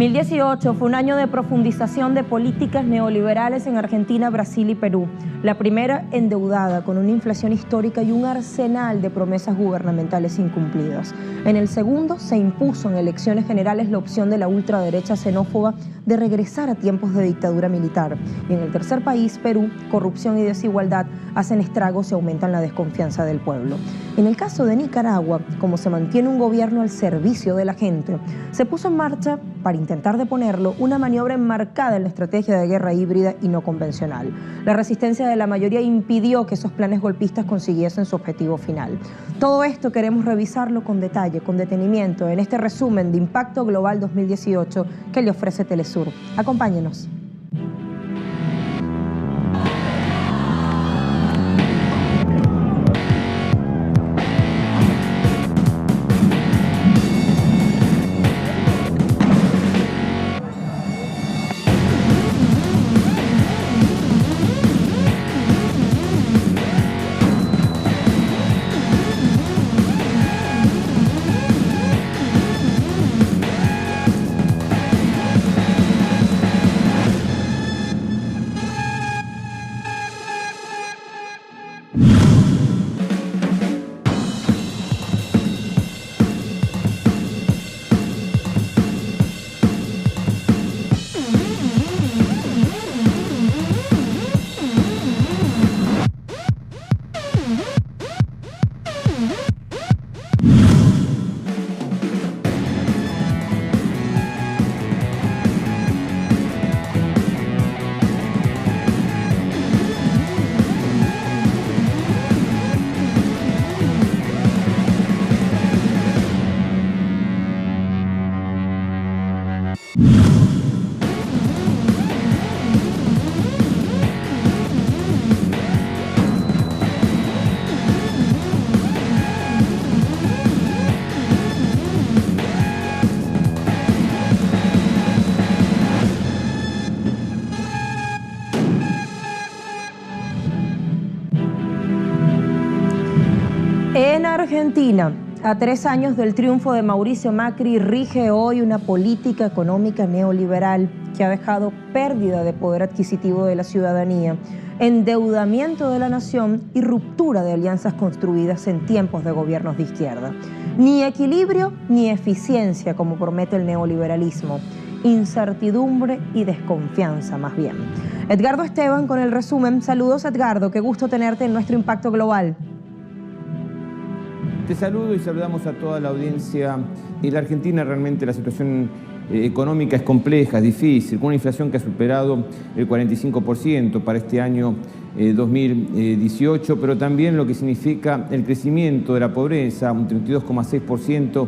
2018 fue un año de profundización de políticas neoliberales en Argentina, Brasil y Perú. La primera endeudada, con una inflación histórica y un arsenal de promesas gubernamentales incumplidas. En el segundo se impuso en elecciones generales la opción de la ultraderecha xenófoba de regresar a tiempos de dictadura militar. Y en el tercer país, Perú, corrupción y desigualdad hacen estragos y aumentan la desconfianza del pueblo. En el caso de Nicaragua, como se mantiene un gobierno al servicio de la gente, se puso en marcha, para intentar deponerlo, una maniobra enmarcada en la estrategia de guerra híbrida y no convencional. La resistencia de la mayoría impidió que esos planes golpistas consiguiesen su objetivo final. Todo esto queremos revisarlo con detalle, con detenimiento, en este resumen de Impacto Global 2018 que le ofrece Telesur. Acompáñenos. En Argentina, a 3 años del triunfo de Mauricio Macri, rige hoy una política económica neoliberal que ha dejado pérdida de poder adquisitivo de la ciudadanía, endeudamiento de la nación y ruptura de alianzas construidas en tiempos de gobiernos de izquierda. Ni equilibrio ni eficiencia, como promete el neoliberalismo. Incertidumbre y desconfianza, más bien. Edgardo Esteban con el resumen. Saludos, Edgardo, qué gusto tenerte en nuestro Impacto Global. Te saludo y saludamos a toda la audiencia. En la Argentina realmente la situación económica es compleja, es difícil, con una inflación que ha superado el 45% para este año 2018, pero también lo que significa el crecimiento de la pobreza, un 32,6%,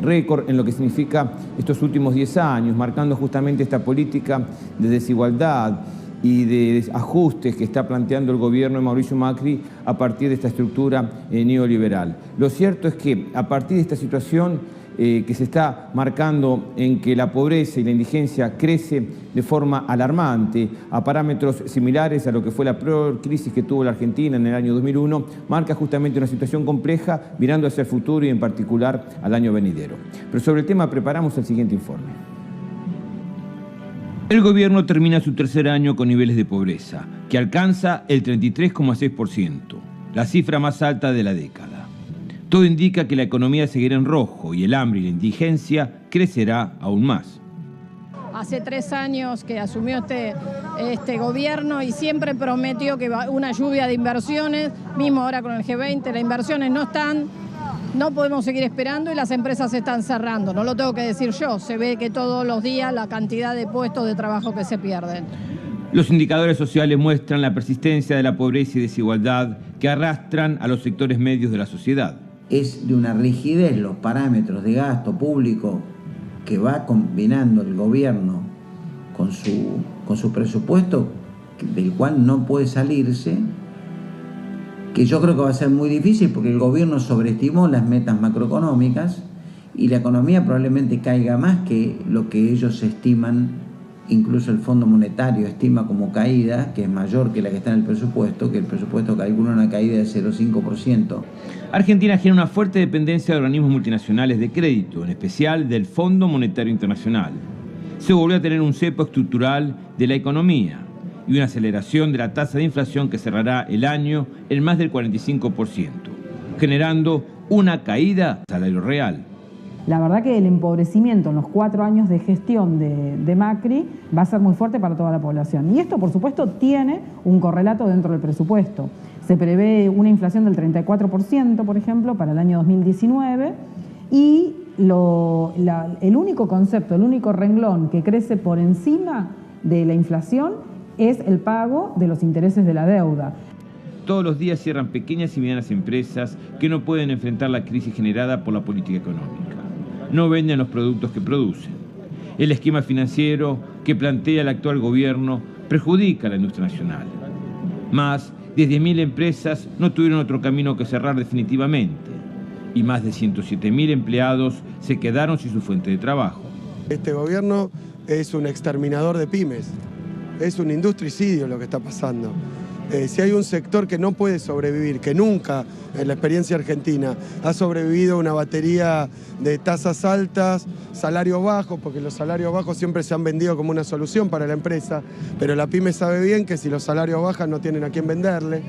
récord en lo que significa estos últimos 10 años, marcando justamente esta política de desigualdad y de ajustes que está planteando el gobierno de Mauricio Macri a partir de esta estructura neoliberal. Lo cierto es que a partir de esta situación que se está marcando en que la pobreza y la indigencia crece de forma alarmante a parámetros similares a lo que fue la peor crisis que tuvo la Argentina en el año 2001, marca justamente una situación compleja mirando hacia el futuro y en particular al año venidero. Pero sobre el tema preparamos el siguiente informe. El gobierno termina su tercer año con niveles de pobreza, que alcanza el 33,6%, la cifra más alta de la década. Todo indica que la economía seguirá en rojo y el hambre y la indigencia crecerá aún más. Hace 3 años que asumió este gobierno y siempre prometió que va una lluvia de inversiones, mismo ahora con el G20, las inversiones no están. No podemos seguir esperando y las empresas se están cerrando, no lo tengo que decir yo, se ve que todos los días la cantidad de puestos de trabajo que se pierden. Los indicadores sociales muestran la persistencia de la pobreza y desigualdad que arrastran a los sectores medios de la sociedad. Es de una rigidez los parámetros de gasto público que va combinando el gobierno con su presupuesto, del cual no puede salirse, que yo creo que va a ser muy difícil porque el gobierno sobreestimó las metas macroeconómicas y la economía probablemente caiga más que lo que ellos estiman, incluso el Fondo Monetario estima como caída, que es mayor que la que está en el presupuesto, que el presupuesto calcula una caída de 0,5%. Argentina tiene una fuerte dependencia de organismos multinacionales de crédito, en especial del Fondo Monetario Internacional. se volvió a tener un cepo estructural de la economía y una aceleración de la tasa de inflación que cerrará el año en más del 45%, generando una caída del salario real. La verdad que el empobrecimiento en los 4 años de gestión de Macri va a ser muy fuerte para toda la población. Y esto, por supuesto, tiene un correlato dentro del presupuesto. Se prevé una inflación del 34%, por ejemplo, para el año 2019, y el único concepto, el único renglón que crece por encima de la inflación es el pago de los intereses de la deuda. Todos los días cierran pequeñas y medianas empresas que no pueden enfrentar la crisis generada por la política económica. No venden los productos que producen. El esquema financiero que plantea el actual gobierno perjudica a la industria nacional. Más de 10.000 empresas no tuvieron otro camino que cerrar definitivamente y más de 107.000 empleados se quedaron sin su fuente de trabajo. Este gobierno es un exterminador de pymes, es un industricidio lo que está pasando. Si hay un sector que no puede sobrevivir, que nunca en la experiencia argentina ha sobrevivido una batería de tasas altas, salarios bajos, porque los salarios bajos siempre se han vendido como una solución para la empresa, pero la pyme sabe bien que si los salarios bajan no tienen a quién venderle,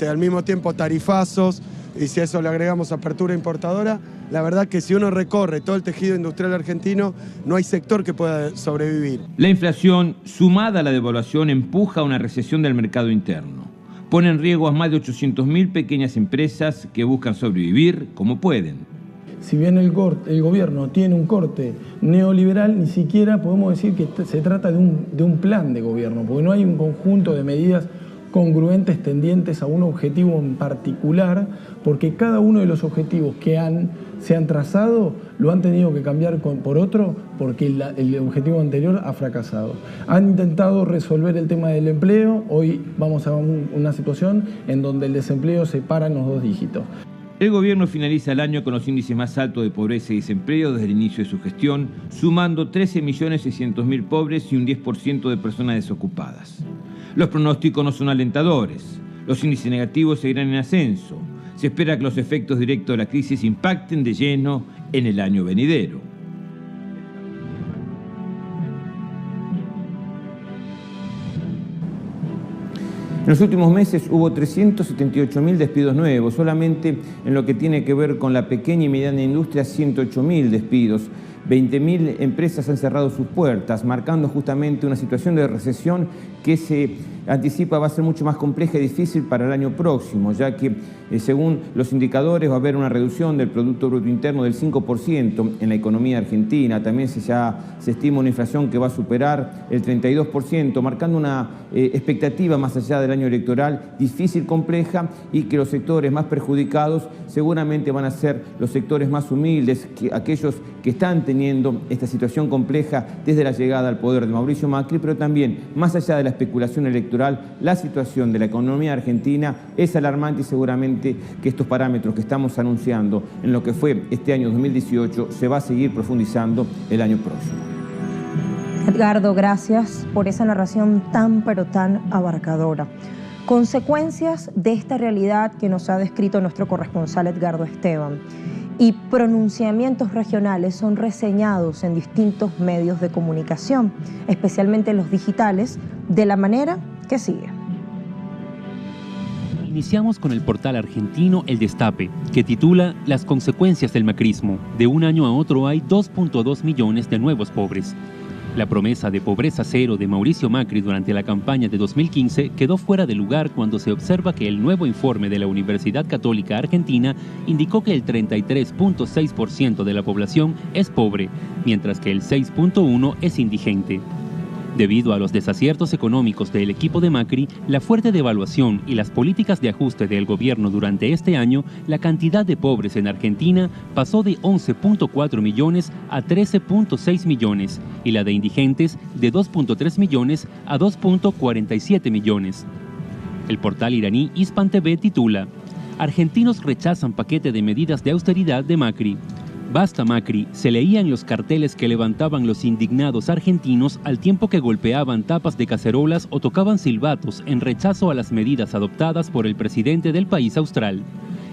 al mismo tiempo tarifazos, y si a eso le agregamos apertura importadora, la verdad que si uno recorre todo el tejido industrial argentino, no hay sector que pueda sobrevivir. La inflación, sumada a la devaluación, empuja a una recesión del mercado interno. Pone en riesgo a más de 800.000 pequeñas empresas que buscan sobrevivir como pueden. Si bien el gobierno tiene un corte neoliberal, ni siquiera podemos decir que se trata de un plan de gobierno, porque no hay un conjunto de medidas congruentes tendientes a un objetivo en particular, porque cada uno de los objetivos que se han trazado lo han tenido que cambiar por otro, porque el objetivo anterior ha fracasado. Han intentado resolver el tema del empleo, hoy vamos a una situación en donde el desempleo se para en los 2 dígitos. El gobierno finaliza el año con los índices más altos de pobreza y desempleo desde el inicio de su gestión, sumando 13.600.000 pobres y un 10% de personas desocupadas. Los pronósticos no son alentadores. Los índices negativos seguirán en ascenso. Se espera que los efectos directos de la crisis impacten de lleno en el año venidero. En los últimos meses hubo 378.000 despidos nuevos, solamente en lo que tiene que ver con la pequeña y mediana industria, 108.000 despidos. 20.000 empresas han cerrado sus puertas, marcando justamente una situación de recesión que se anticipa va a ser mucho más compleja y difícil para el año próximo, ya que según los indicadores va a haber una reducción del Producto Bruto Interno del 5% en la economía argentina. También se estima una inflación que va a superar el 32%, marcando una expectativa más allá del año electoral difícil, compleja, y que los sectores más perjudicados seguramente van a ser los sectores más humildes, aquellos que están teniendo esta situación compleja desde la llegada al poder de Mauricio Macri, pero también más allá de la especulación electoral, la situación de la economía argentina es alarmante y seguramente que estos parámetros que estamos anunciando en lo que fue este año 2018 se va a seguir profundizando el año próximo. Edgardo, gracias por esa narración tan pero tan abarcadora. Consecuencias de esta realidad que nos ha descrito nuestro corresponsal Edgardo Esteban y pronunciamientos regionales son reseñados en distintos medios de comunicación, especialmente los digitales, de la manera que sigue. Iniciamos con el portal argentino El Destape, que titula Las consecuencias del macrismo. De un año a otro hay 2.2 millones de nuevos pobres. La promesa de pobreza cero de Mauricio Macri durante la campaña de 2015 quedó fuera de lugar cuando se observa que el nuevo informe de la Universidad Católica Argentina indicó que el 33.6% de la población es pobre, mientras que el 6.1% es indigente. Debido a los desaciertos económicos del equipo de Macri, la fuerte devaluación y las políticas de ajuste del gobierno durante este año, la cantidad de pobres en Argentina pasó de 11.4 millones a 13.6 millones y la de indigentes de 2.3 millones a 2.47 millones. El portal iraní Hispan TV titula Argentinos rechazan paquete de medidas de austeridad de Macri. Basta Macri, se leía en los carteles que levantaban los indignados argentinos al tiempo que golpeaban tapas de cacerolas o tocaban silbatos en rechazo a las medidas adoptadas por el presidente del país austral.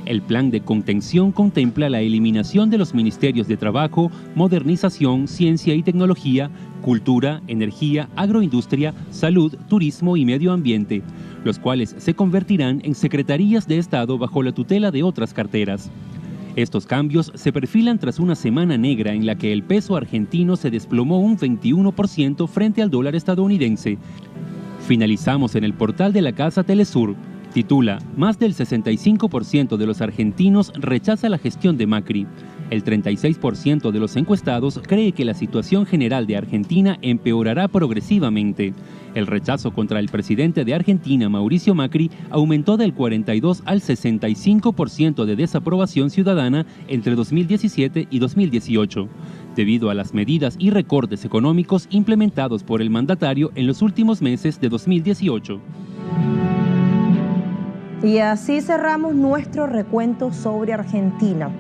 El plan de contención contempla la eliminación de los ministerios de Trabajo, Modernización, Ciencia y Tecnología, Cultura, Energía, Agroindustria, Salud, Turismo y Medio Ambiente, los cuales se convertirán en secretarías de Estado bajo la tutela de otras carteras. Estos cambios se perfilan tras una semana negra en la que el peso argentino se desplomó un 21% frente al dólar estadounidense. Finalizamos en el portal de la casa Telesur. Titula: más del 65% de los argentinos rechaza la gestión de Macri. El 36% de los encuestados cree que la situación general de Argentina empeorará progresivamente. El rechazo contra el presidente de Argentina, Mauricio Macri, aumentó del 42 al 65% de desaprobación ciudadana entre 2017 y 2018, debido a las medidas y recortes económicos implementados por el mandatario en los últimos meses de 2018. Y así cerramos nuestro recuento sobre Argentina.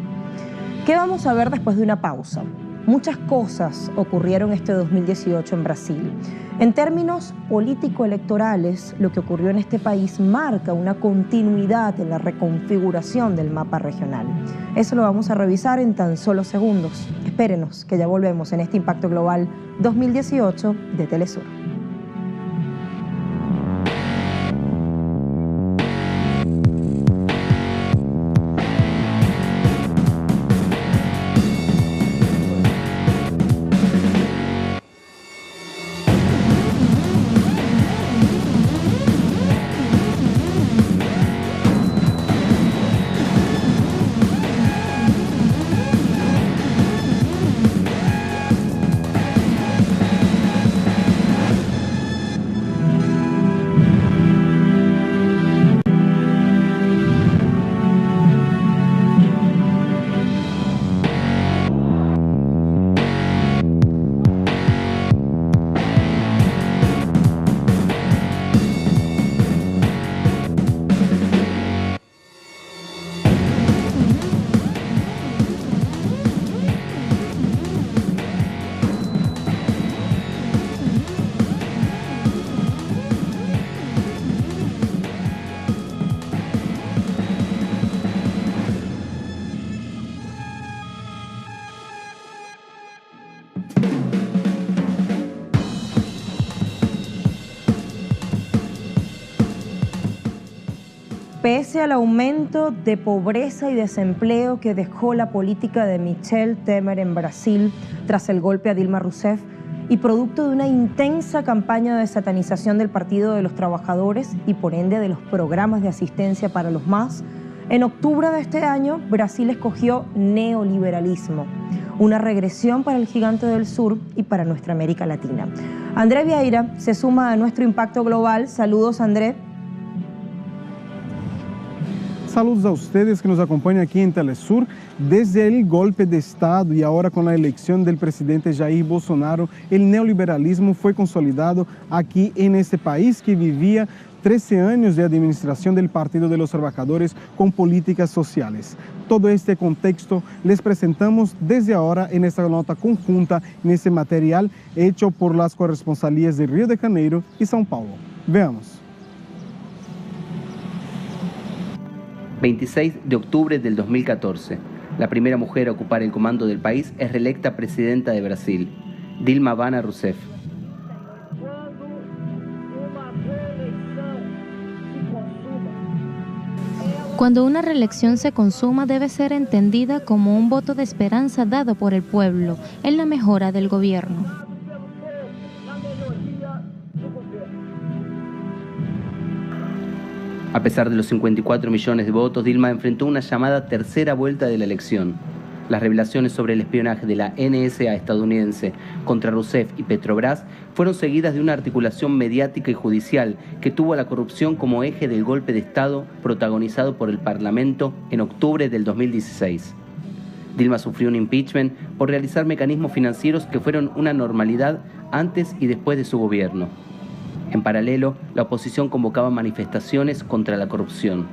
¿Qué vamos a ver después de una pausa? Muchas cosas ocurrieron este 2018 en Brasil. En términos político-electorales, lo que ocurrió en este país marca una continuidad en la reconfiguración del mapa regional. Eso lo vamos a revisar en tan solo segundos. Espérenos, que ya volvemos en este Impacto Global 2018 de Telesur. Pese al aumento de pobreza y desempleo que dejó la política de Michel Temer en Brasil tras el golpe a Dilma Rousseff y producto de una intensa campaña de satanización del Partido de los Trabajadores y por ende de los programas de asistencia para los MAS, en octubre de este año Brasil escogió neoliberalismo, una regresión para el gigante del sur y para nuestra América Latina. André Vieira se suma a nuestro Impacto Global. Saludos, André. Saludos a ustedes que nos acompañan aquí en Telesur. Desde el golpe de Estado y ahora con la elección del presidente Jair Bolsonaro, el neoliberalismo fue consolidado aquí en este país que vivía 13 años de administración del Partido de los Trabajadores con políticas sociales. Todo este contexto les presentamos desde ahora en esta nota conjunta, en este material hecho por las corresponsalías de Río de Janeiro y São Paulo. Veamos. 26 de octubre del 2014. La primera mujer a ocupar el comando del país es reelecta presidenta de Brasil, Dilma Rousseff. Cuando una reelección se consuma, debe ser entendida como un voto de esperanza dado por el pueblo en la mejora del gobierno. A pesar de los 54 millones de votos, Dilma enfrentó una llamada tercera vuelta de la elección. Las revelaciones sobre el espionaje de la NSA estadounidense contra Rousseff y Petrobras fueron seguidas de una articulación mediática y judicial que tuvo a la corrupción como eje del golpe de Estado protagonizado por el Parlamento en octubre del 2016. Dilma sufrió un impeachment por realizar mecanismos financieros que fueron una normalidad antes y después de su gobierno. En paralelo, la oposición convocaba manifestaciones contra la corrupción.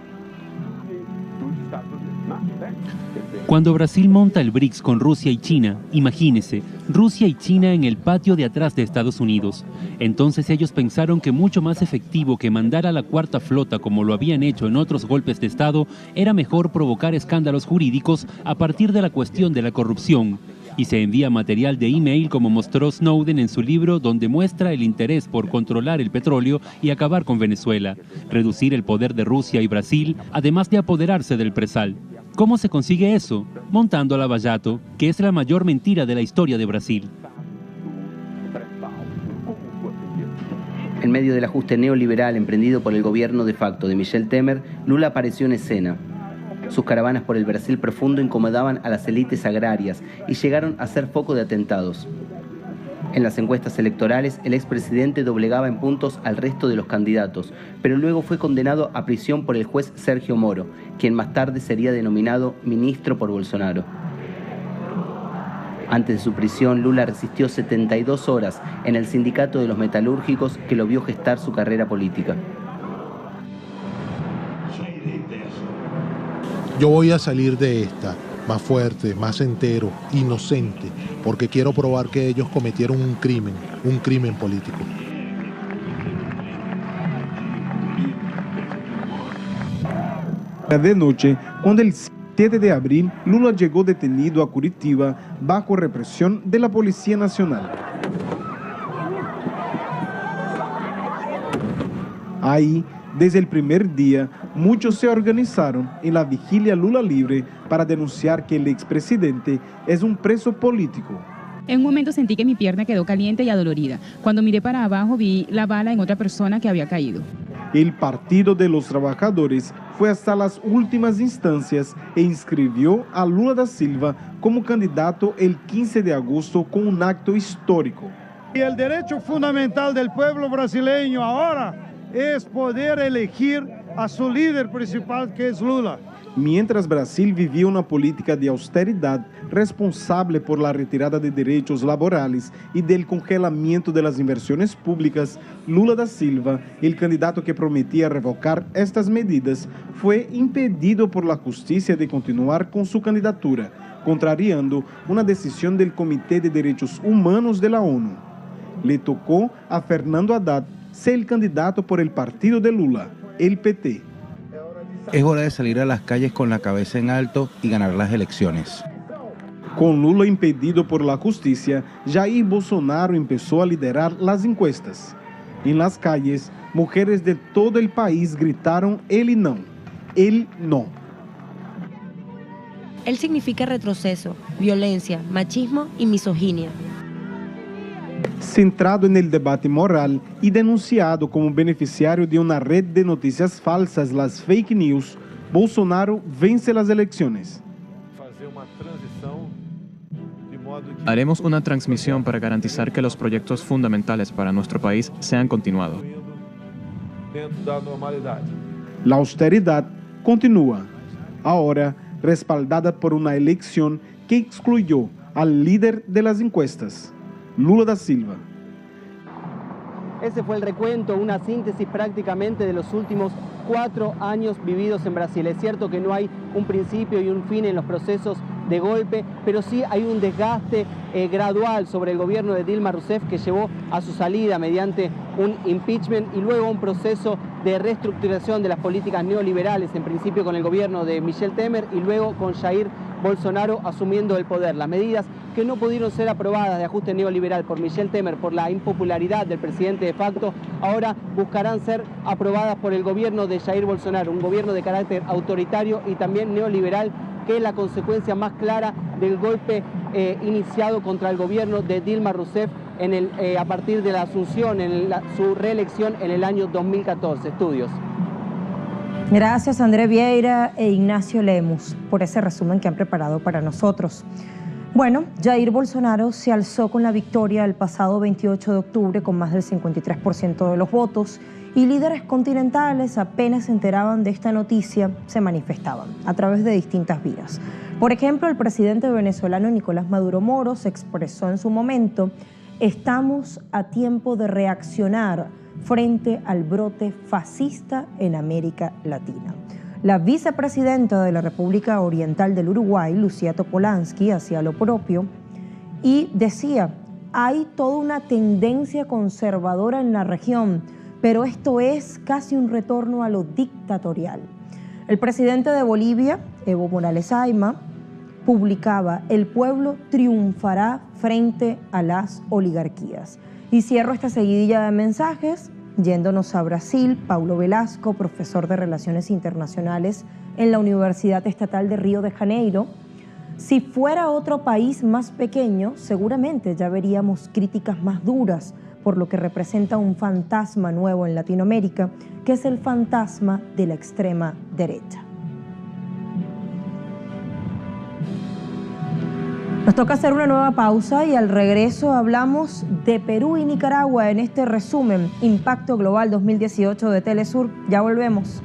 Cuando Brasil monta el BRICS con Rusia y China, imagínese, Rusia y China en el patio de atrás de Estados Unidos. Entonces ellos pensaron que mucho más efectivo que mandar a la cuarta flota como lo habían hecho en otros golpes de Estado, era mejor provocar escándalos jurídicos a partir de la cuestión de la corrupción. Y se envía material de email como mostró Snowden en su libro, donde muestra el interés por controlar el petróleo y acabar con Venezuela, reducir el poder de Rusia y Brasil, además de apoderarse del presal. ¿Cómo se consigue eso? Montando a Lava Jato, que es la mayor mentira de la historia de Brasil. En medio del ajuste neoliberal emprendido por el gobierno de facto de Michel Temer, Lula apareció en escena. Sus caravanas por el Brasil profundo incomodaban a las élites agrarias y llegaron a ser foco de atentados. En las encuestas electorales, el expresidente doblegaba en puntos al resto de los candidatos, pero luego fue condenado a prisión por el juez Sergio Moro, quien más tarde sería denominado ministro por Bolsonaro. Antes de su prisión, Lula resistió 72 horas en el sindicato de los metalúrgicos que lo vio gestar su carrera política. Yo voy a salir de esta más fuerte, más entero, inocente, porque quiero probar que ellos cometieron un crimen político. De noche, cuando el 7 de abril, Lula llegó detenido a Curitiba bajo represión de la Policía Nacional. Ahí, desde el primer día, muchos se organizaron en la vigilia Lula Libre para denunciar que el expresidente es un preso político. En un momento sentí que mi pierna quedó caliente y adolorida. Cuando miré para abajo vi la bala en otra persona que había caído. El Partido de los Trabajadores fue hasta las últimas instancias e inscribió a Lula da Silva como candidato el 15 de agosto con un acto histórico. Y el derecho fundamental del pueblo brasileño ahora es poder elegir a su líder principal, que es Lula. Mientras Brasil vivía una política de austeridad responsable por la retirada de derechos laborales y del congelamiento de las inversiones públicas, Lula da Silva, el candidato que prometía revocar estas medidas, fue impedido por la justicia de continuar con su candidatura, contrariando una decisión del Comité de Derechos Humanos de la ONU. Le tocó a Fernando Haddad ser el candidato por el partido de Lula, el PT. Es hora de salir a las calles con la cabeza en alto y ganar las elecciones. Con Lula impedido por la justicia, Jair Bolsonaro empezó a liderar las encuestas. En las calles, mujeres de todo el país gritaron él y no, él no. Él significa retroceso, violencia, machismo y misoginia. Centrado en el debate moral y denunciado como beneficiario de una red de noticias falsas, las fake news, Bolsonaro vence las elecciones. Haremos una transmisión para garantizar que los proyectos fundamentales para nuestro país sean continuados. La austeridad continúa, ahora respaldada por una elección que excluyó al líder de las encuestas, Lula da Silva. Ese fue el recuento, una síntesis prácticamente de los últimos 4 años vividos en Brasil. Es cierto que no hay un principio y un fin en los procesos de golpe, pero sí hay un desgaste gradual sobre el gobierno de Dilma Rousseff que llevó a su salida mediante un impeachment y luego un proceso de reestructuración de las políticas neoliberales, en principio con el gobierno de Michel Temer y luego con Jair Bolsonaro asumiendo el poder. Las medidas que no pudieron ser aprobadas de ajuste neoliberal por Michel Temer por la impopularidad del presidente de facto, ahora buscarán ser aprobadas por el gobierno de Jair Bolsonaro, un gobierno de carácter autoritario y también neoliberal, que es la consecuencia más clara del golpe iniciado contra el gobierno de Dilma Rousseff a partir de la asunción, su reelección en el año 2014. Estudios. Gracias André Vieira e Ignacio Lemus por ese resumen que han preparado para nosotros. Bueno, Jair Bolsonaro se alzó con la victoria el pasado 28 de octubre con más del 53% de los votos y líderes continentales apenas se enteraban de esta noticia, se manifestaban a través de distintas vías. Por ejemplo, el presidente venezolano Nicolás Maduro Moro se expresó en su momento: estamos a tiempo de reaccionar frente al brote fascista en América Latina. La vicepresidenta de la República Oriental del Uruguay, Lucía Topolansky, hacía lo propio y decía: hay toda una tendencia conservadora en la región, pero esto es casi un retorno a lo dictatorial. El presidente de Bolivia, Evo Morales Ayma, publicaba: el pueblo triunfará frente a las oligarquías. Y cierro esta seguidilla de mensajes yéndonos a Brasil. Paulo Velasco, profesor de Relaciones Internacionales en la Universidad Estatal de Río de Janeiro: si fuera otro país más pequeño, seguramente ya veríamos críticas más duras por lo que representa un fantasma nuevo en Latinoamérica, que es el fantasma de la extrema derecha. Nos toca hacer una nueva pausa y al regreso hablamos de Perú y Nicaragua en este resumen Impacto Global 2018 de Telesur. Ya volvemos.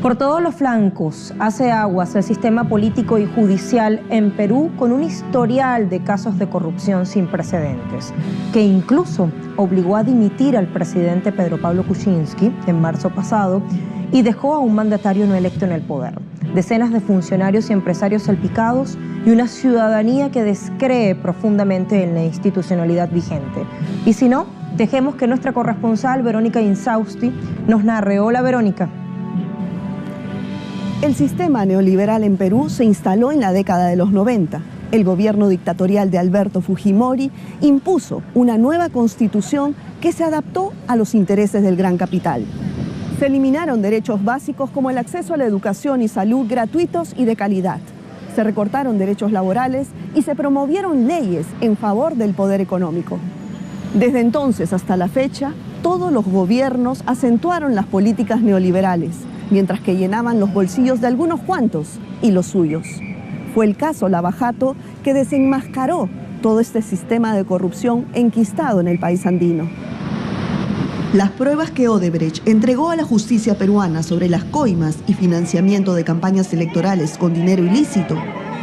Por todos los flancos hace aguas el sistema político y judicial en Perú, con un historial de casos de corrupción sin precedentes, que incluso obligó a dimitir al presidente Pedro Pablo Kuczynski en marzo pasado y dejó a un mandatario no electo en el poder. Decenas de funcionarios y empresarios salpicados y una ciudadanía que descree profundamente en la institucionalidad vigente. Y si no, dejemos que nuestra corresponsal Verónica Insausti nos narre. Hola, Verónica. El sistema neoliberal en Perú se instaló en la década de los 90. El gobierno dictatorial de Alberto Fujimori impuso una nueva constitución que se adaptó a los intereses del gran capital. Se eliminaron derechos básicos como el acceso a la educación y salud gratuitos y de calidad. Se recortaron derechos laborales y se promovieron leyes en favor del poder económico. Desde entonces hasta la fecha, todos los gobiernos acentuaron las políticas neoliberales, mientras que llenaban los bolsillos de algunos cuantos y los suyos. Fue el caso Lava Jato que desenmascaró todo este sistema de corrupción enquistado en el país andino. Las pruebas que Odebrecht entregó a la justicia peruana sobre las coimas y financiamiento de campañas electorales con dinero ilícito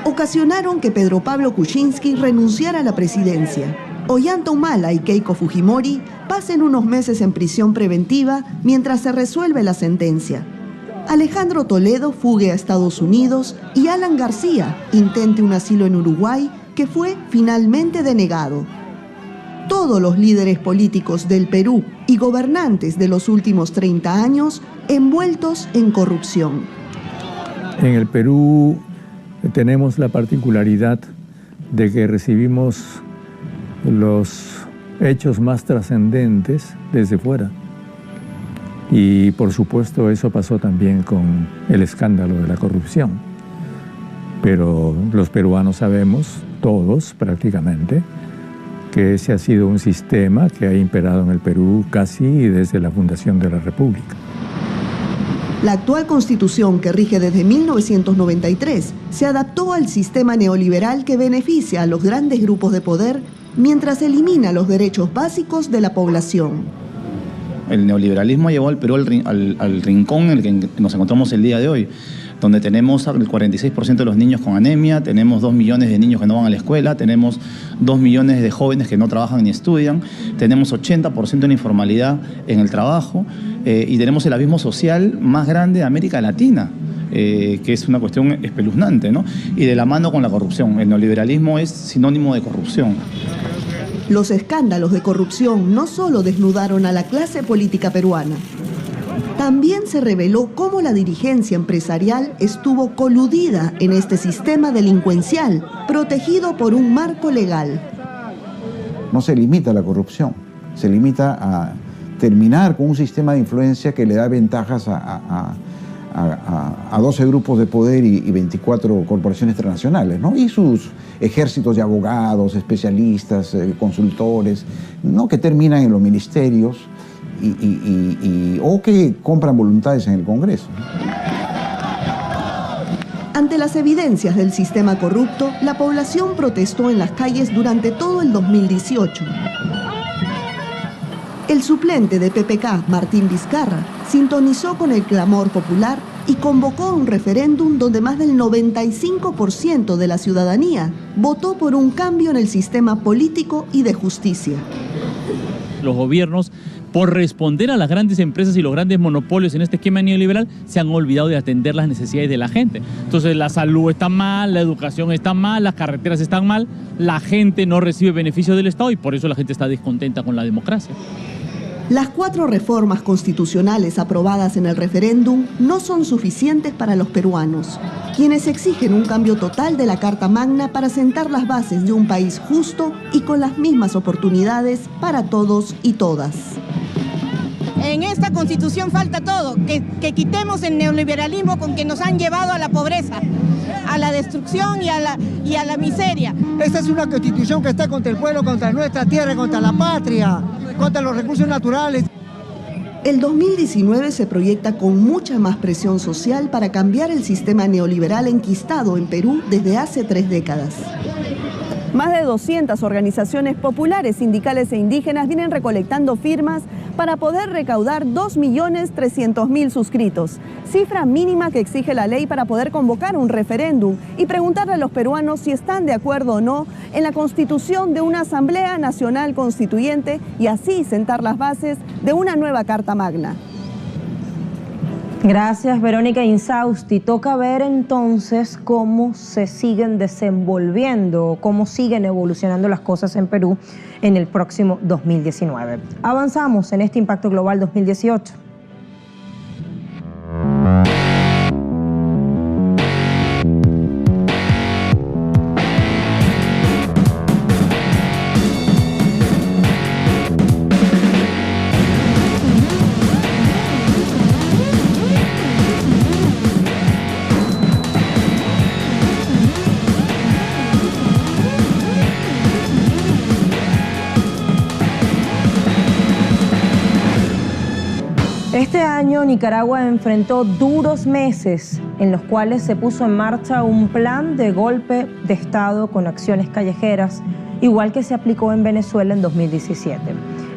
ocasionaron que Pedro Pablo Kuczynski renunciara a la presidencia. Ollanta Humala y Keiko Fujimori pasen unos meses en prisión preventiva mientras se resuelve la sentencia. Alejandro Toledo fugue a Estados Unidos y Alan García intente un asilo en Uruguay que fue finalmente denegado. Todos los líderes políticos del Perú y gobernantes de los últimos 30 años envueltos en corrupción. En el Perú tenemos la particularidad de que recibimos los hechos más trascendentes desde fuera. Y por supuesto eso pasó también con el escándalo de la corrupción. Pero los peruanos sabemos, todos prácticamente, que ese ha sido un sistema que ha imperado en el Perú casi desde la fundación de la República. La actual constitución, que rige desde 1993, se adaptó al sistema neoliberal que beneficia a los grandes grupos de poder mientras elimina los derechos básicos de la población. El neoliberalismo llevó al Perú al rincón en el que nos encontramos el día de hoy, donde tenemos el 46% de los niños con anemia, tenemos 2 millones de niños que no van a la escuela, tenemos 2 millones de jóvenes que no trabajan ni estudian, tenemos 80% de la informalidad en el trabajo y tenemos el abismo social más grande de América Latina. que es una cuestión espeluznante, ¿no? Y de la mano con la corrupción. El neoliberalismo es sinónimo de corrupción. Los escándalos de corrupción no solo desnudaron a la clase política peruana, también se reveló cómo la dirigencia empresarial estuvo coludida en este sistema delincuencial, protegido por un marco legal. No se limita a la corrupción, se limita a terminar con un sistema de influencia que le da ventajas a 12 grupos de poder y 24 corporaciones transnacionales, ¿no? Y sus ejércitos de abogados, especialistas, consultores, ¿no? Que terminan en los ministerios o que compran voluntades en el Congreso. Ante las evidencias del sistema corrupto, la población protestó en las calles durante todo el 2018. El suplente de PPK, Martín Vizcarra, sintonizó con el clamor popular y convocó un referéndum donde más del 95% de la ciudadanía votó por un cambio en el sistema político y de justicia. Los gobiernos, por responder a las grandes empresas y los grandes monopolios en este esquema neoliberal, se han olvidado de atender las necesidades de la gente. Entonces la salud está mal, la educación está mal, las carreteras están mal, la gente no recibe beneficios del Estado y por eso la gente está descontenta con la democracia. Las 4 reformas constitucionales aprobadas en el referéndum no son suficientes para los peruanos, quienes exigen un cambio total de la Carta Magna para sentar las bases de un país justo y con las mismas oportunidades para todos y todas. En esta Constitución falta todo, que quitemos el neoliberalismo con que nos han llevado a la pobreza, a la destrucción y a la miseria. Esta es una Constitución que está contra el pueblo, contra nuestra tierra, contra la patria, contra los recursos naturales. El 2019 se proyecta con mucha más presión social para cambiar el sistema neoliberal enquistado en Perú desde hace 3 décadas. Más de 200 organizaciones populares, sindicales e indígenas vienen recolectando firmas para poder recaudar 2.300.000 suscritos, cifra mínima que exige la ley para poder convocar un referéndum y preguntarle a los peruanos si están de acuerdo o no en la constitución de una Asamblea Nacional Constituyente y así sentar las bases de una nueva Carta Magna. Gracias, Verónica Insausti. Toca ver entonces cómo se siguen desenvolviendo, cómo siguen evolucionando las cosas en Perú en el próximo 2019. Avanzamos en este Impacto Global 2018. Este año Nicaragua enfrentó duros meses en los cuales se puso en marcha un plan de golpe de Estado con acciones callejeras, igual que se aplicó en Venezuela en 2017.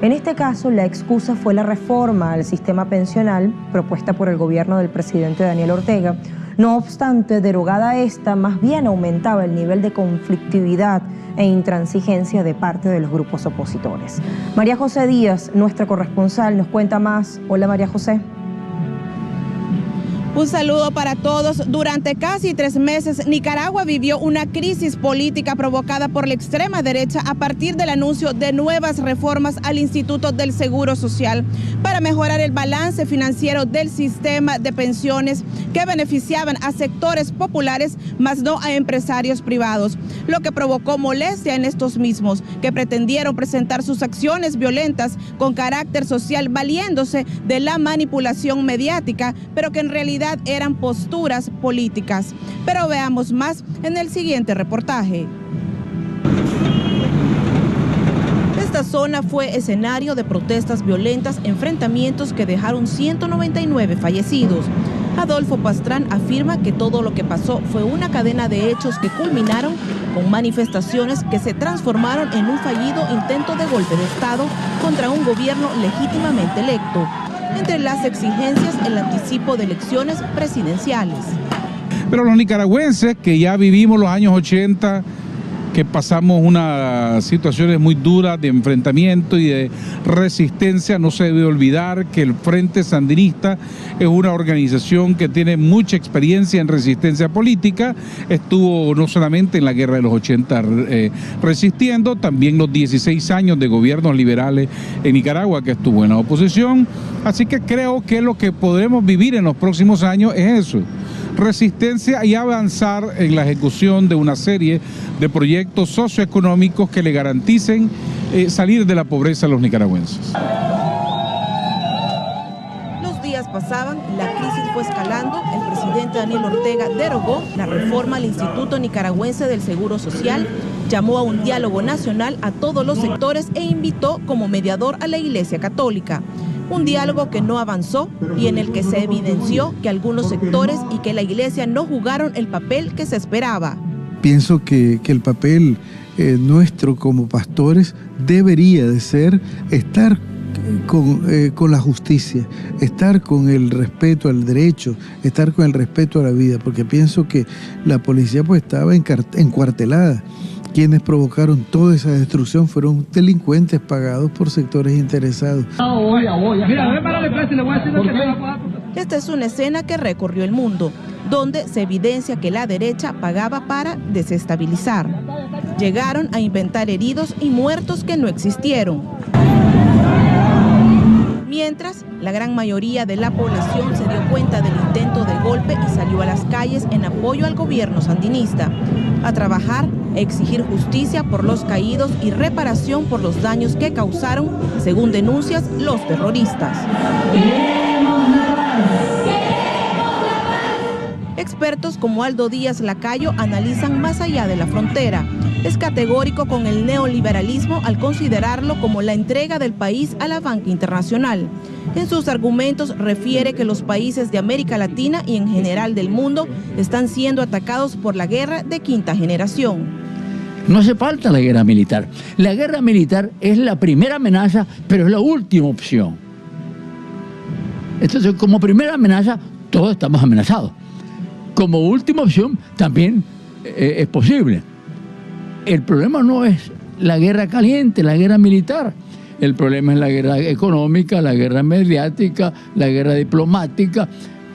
En este caso, la excusa fue la reforma al sistema pensional propuesta por el gobierno del presidente Daniel Ortega. No obstante, derogada esta, más bien aumentaba el nivel de conflictividad e intransigencia de parte de los grupos opositores. María José Díaz, nuestra corresponsal, nos cuenta más. Hola, María José. Un saludo para todos. Durante casi 3 meses, Nicaragua vivió una crisis política provocada por la extrema derecha a partir del anuncio de nuevas reformas al Instituto del Seguro Social para mejorar el balance financiero del sistema de pensiones que beneficiaban a sectores populares, más no a empresarios privados, lo que provocó molestia en estos mismos, que pretendieron presentar sus acciones violentas con carácter social valiéndose de la manipulación mediática, pero que en realidad eran posturas políticas. Pero veamos más en el siguiente reportaje. Esta zona fue escenario de protestas violentas, enfrentamientos que dejaron 199 fallecidos. Adolfo Pastrán afirma que todo lo que pasó fue una cadena de hechos que culminaron con manifestaciones que se transformaron en un fallido intento de golpe de Estado contra un gobierno legítimamente electo. Entre las exigencias, el anticipo de elecciones presidenciales. Pero los nicaragüenses que ya vivimos los años 80, que pasamos unas situaciones muy duras de enfrentamiento y de resistencia. No se debe olvidar que el Frente Sandinista es una organización que tiene mucha experiencia en resistencia política. Estuvo no solamente en la guerra de los 80 resistiendo, también los 16 años de gobiernos liberales en Nicaragua que estuvo en la oposición. Así que creo que lo que podremos vivir en los próximos años es eso: resistencia y avanzar en la ejecución de una serie de proyectos socioeconómicos que le garanticen salir de la pobreza a los nicaragüenses. Los días pasaban, la crisis fue escalando, el presidente Daniel Ortega derogó la reforma al Instituto Nicaragüense del Seguro Social, llamó a un diálogo nacional a todos los sectores e invitó como mediador a la Iglesia Católica. Un diálogo que no avanzó y en el que se evidenció que algunos sectores y que la Iglesia no jugaron el papel que se esperaba. Pienso que el papel nuestro como pastores debería de ser estar con la justicia, estar con el respeto al derecho, estar con el respeto a la vida, porque pienso que la policía pues estaba encuartelada. Quienes provocaron toda esa destrucción fueron delincuentes pagados por sectores interesados. Esta es una escena que recorrió el mundo, donde se evidencia que la derecha pagaba para desestabilizar. Llegaron a inventar heridos y muertos que no existieron. Mientras, la gran mayoría de la población se dio cuenta del intento de golpe y salió a las calles en apoyo al gobierno sandinista, a trabajar, a exigir justicia por los caídos y reparación por los daños que causaron, según denuncias, los terroristas. Expertos como Aldo Díaz Lacayo analizan más allá de la frontera. Es categórico con el neoliberalismo al considerarlo como la entrega del país a la banca internacional. En sus argumentos refiere que los países de América Latina y en general del mundo están siendo atacados por la guerra de quinta generación. No hace falta la guerra militar. La guerra militar es la primera amenaza, pero es la última opción. Entonces, como primera amenaza, todos estamos amenazados. Como última opción, también es posible. El problema no es la guerra caliente, la guerra militar. El problema es la guerra económica, la guerra mediática, la guerra diplomática.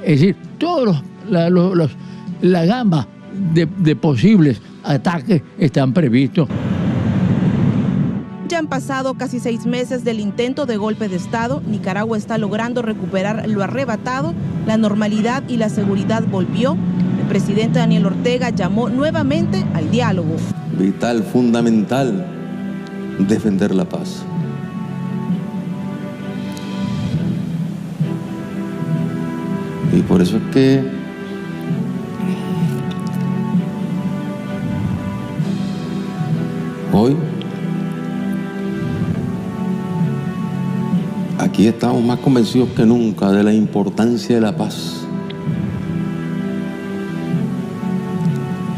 Es decir, todos la gama de posibles ataques están previstos. Ya han pasado casi 6 meses del intento de golpe de Estado. Nicaragua está logrando recuperar lo arrebatado. La normalidad y la seguridad volvió. El presidente Daniel Ortega llamó nuevamente al diálogo. Vital, fundamental, defender la paz. Y por eso es que hoy aquí estamos más convencidos que nunca de la importancia de la paz.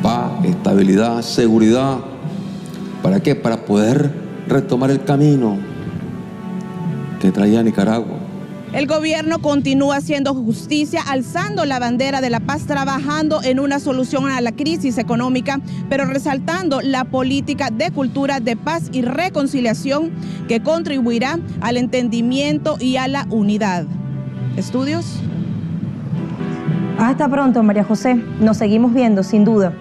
Paz, estabilidad, seguridad. ¿Para qué? Para poder retomar el camino que traía Nicaragua. El gobierno continúa haciendo justicia, alzando la bandera de la paz, trabajando en una solución a la crisis económica, pero resaltando la política de cultura de paz y reconciliación que contribuirá al entendimiento y a la unidad. ¿Estudios? Hasta pronto, María José. Nos seguimos viendo, sin duda.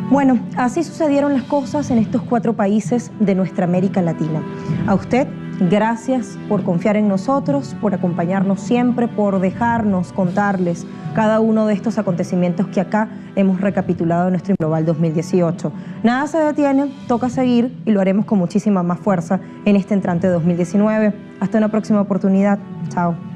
Bueno, así sucedieron las cosas en estos 4 países de nuestra América Latina. A usted, gracias por confiar en nosotros, por acompañarnos siempre, por dejarnos contarles cada uno de estos acontecimientos que acá hemos recapitulado en nuestro Global 2018. Nada se detiene, toca seguir y lo haremos con muchísima más fuerza en este entrante 2019. Hasta una próxima oportunidad. Chao.